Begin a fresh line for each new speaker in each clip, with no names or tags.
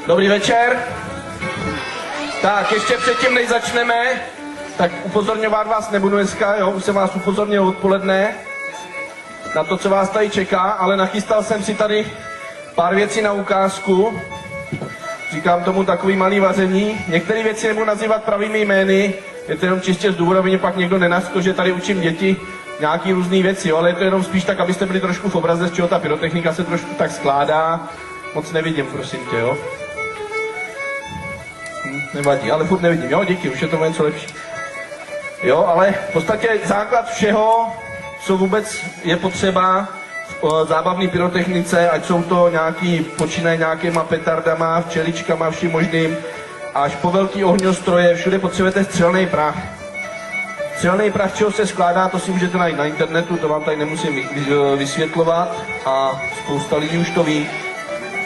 Dobrý večer. Tak, ještě předtím, než začneme, tak upozorňovat vás nebudu dneska, jo, už jsem vás upozornil odpoledne na to, co vás tady čeká, ale nachystal jsem si tady pár věcí na ukázku. Říkám tomu takový malý vaření. Některé věci nebudu nazývat pravými jmény, je to jenom čistě z důvodu, aby pak někdo nenaskl, že tady učím děti nějaký různý věci, jo, ale je to jenom spíš tak, abyste byli trošku v obraze, z čeho ta pyrotechnika se trošku tak skládá. Moc nevidím, prosím tě, jo. Nevadí, ale furt nevidím, jo, díky, už je to něco lepší. Jo, ale v podstatě základ všeho, co vůbec je potřeba v zábavné pyrotechnice, ať jsou to nějaký, počínají nějakýma petardama, včeličkama, vším možným, až po velký ohňostroje, všude potřebujete střelný prach. Střelný prach, čeho se skládá, to si můžete najít na internetu, to vám tady nemusím vysvětlovat a spousta lidí už to ví.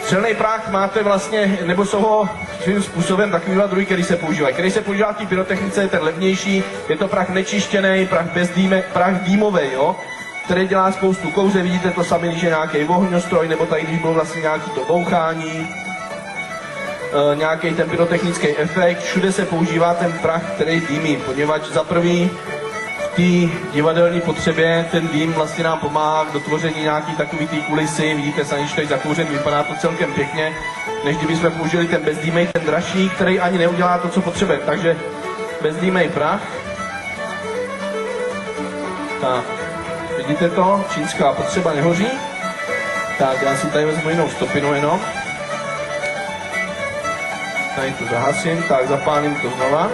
Střelný prach máte vlastně, nebo jsou ho svým způsobem takový dva druhý, který se používají. Který se používá v té pyrotechnice, je ten levnější, je to prach nečištěný, prach dýmový, jo, který dělá spoustu kouře, vidíte to sami, když je nějaký ohňostroj, nebo tady, když bylo vlastně nějaký to bouchání, nějaký ten pyrotechnický efekt, všude se používá ten prach, který dýmí, poněvadž za prvý v té divadelní potřebě ten dým vlastně nám pomáhá k dotvoření nějaký takový té kulisy, vidíte sami, když tady zakouřený, vypadá to celkem pěkně, než kdybychom použili ten bezdýmej, ten dražší, který ani neudělá to, co potřebujeme, takže bezdýmej prach. Tak, vidíte to, čínská potřeba nehoří, tak já si tady vezmu jinou stopinu jenom. Tady to zahasím, tak zapálím to znova.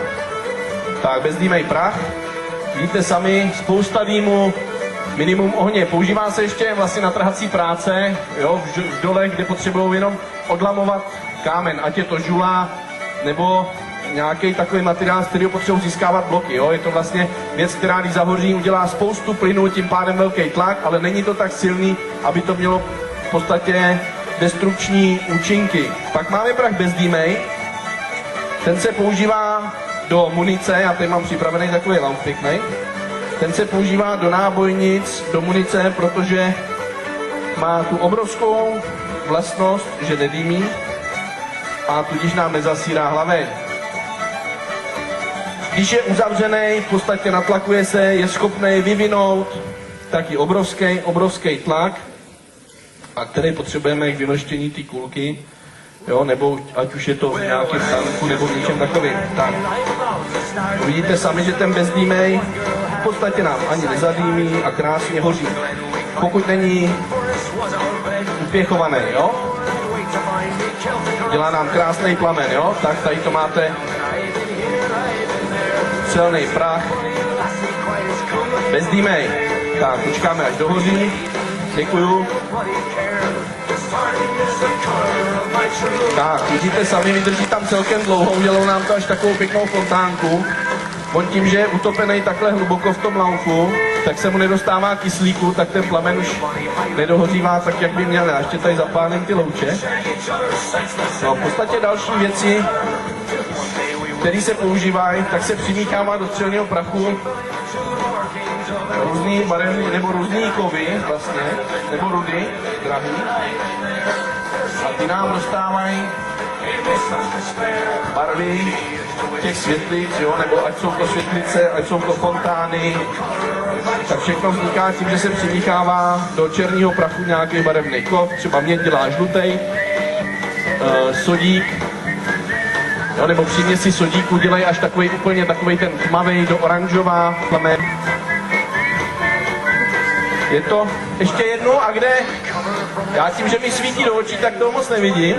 Tak, bezdýmej prach. Vidíte sami, spousta dýmu, minimum ohně. Používá se ještě vlastně na trhací práce, jo, v dolech, kde potřebují jenom odlamovat kámen, ať je to žula, nebo nějaký takový materiál, z kterého potřebují získávat bloky. Jo. Je to vlastně věc, která když zahoří, udělá spoustu plynu, tím pádem velký tlak, ale není to tak silný, aby to mělo v podstatě destrukční účinky. Pak máme prach bezdýmej. Ten se používá do munice, já tady mám připravený takový lauf pěkný. Ten se používá do nábojnic, do munice, protože má tu obrovskou vlastnost, že nedýmí a tudíž nám nezasírá hlaveň. Když je uzavřený, v podstatě natlakuje se, je schopný vyvinout taky obrovský tlak, a který potřebujeme k vymrštění té kulky. Jo, nebo ať už je to v nějakém tanku nebo v něčem takovým. Tak. Vidíte sami, že ten bezdýmej v podstatě nám ani nezadýmí a krásně hoří. Pokud není upěchovaný, jo? Dělá nám krásný plamen, jo? Tak tady to máte střelný prach. Bezdýmej. Tak, počkáme, až dohoří. Děkuju. Tak, vidíte sami, vydrží tam celkem dlouho, udělou nám to až takovou pěknou fontánku. On tím, že je utopený takhle hluboko v tom laufu, tak se mu nedostává kyslíku, tak ten plamen už nedohořívá tak, jak by měl. Já ještě tady zapálím ty louče. No, v podstatě další věci, které se používají, tak se přimíchává do střelného prachu různý barevný, nebo různý kovy vlastně, nebo rudy, drahý. A ty nám dostávají barvy těch světlic, jo, nebo ať jsou to světlice, ať jsou to fontány, tak všechno vzniká tím, že se přimíchává do černého prachu nějaký barevný kov, třeba měď dělá žlutej, sodík, jo, nebo příměsi sodíku dělají až takový úplně takový ten tmavý do oranžová plamen. Je to ještě jednou a kde? Já tím, že mi svítí do očí, tak toho moc nevidím.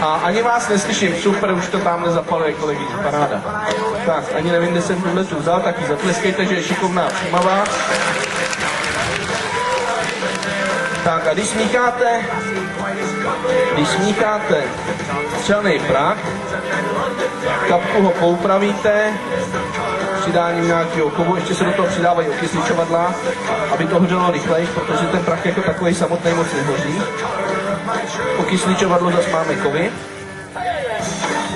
A ani vás neslyším, super, už to tamhle zapaluje, kolegyně, paráda. Tak, ani nevím, kde jsem tuhle tu vzal, tak ji zatleskejte, že je šikovná, přijímavá. Tak a když smícháte střelný prach, kapku ho poupravíte, přidáním nějakého kovu, ještě se do toho přidávají okysličovadla, aby to hořelo rychleji, protože ten prach jako takový samotný moc nehoří. Okysličovadlo zase máme kovy.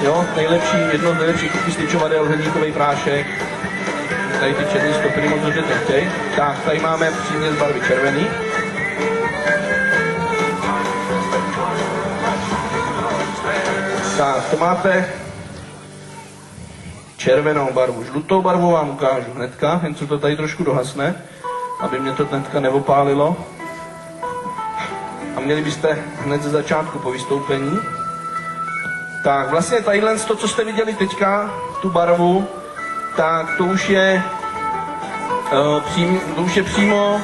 Jo, jedno z nejlepších okysličovadel, hliníkový prášek. Tady ty černý stopiny moc dobře nechtěj. Tak, tady máme příměs barvy červený. Tak, to máte červenou barvu. Žlutou barvu vám ukážu hnedka, jen co to tady trošku dohasne, aby mě to hnedka neopálilo. A měli byste hned ze začátku po vystoupení. Tak vlastně tadyhle to, co jste viděli teďka, tu barvu, tak to už je přímo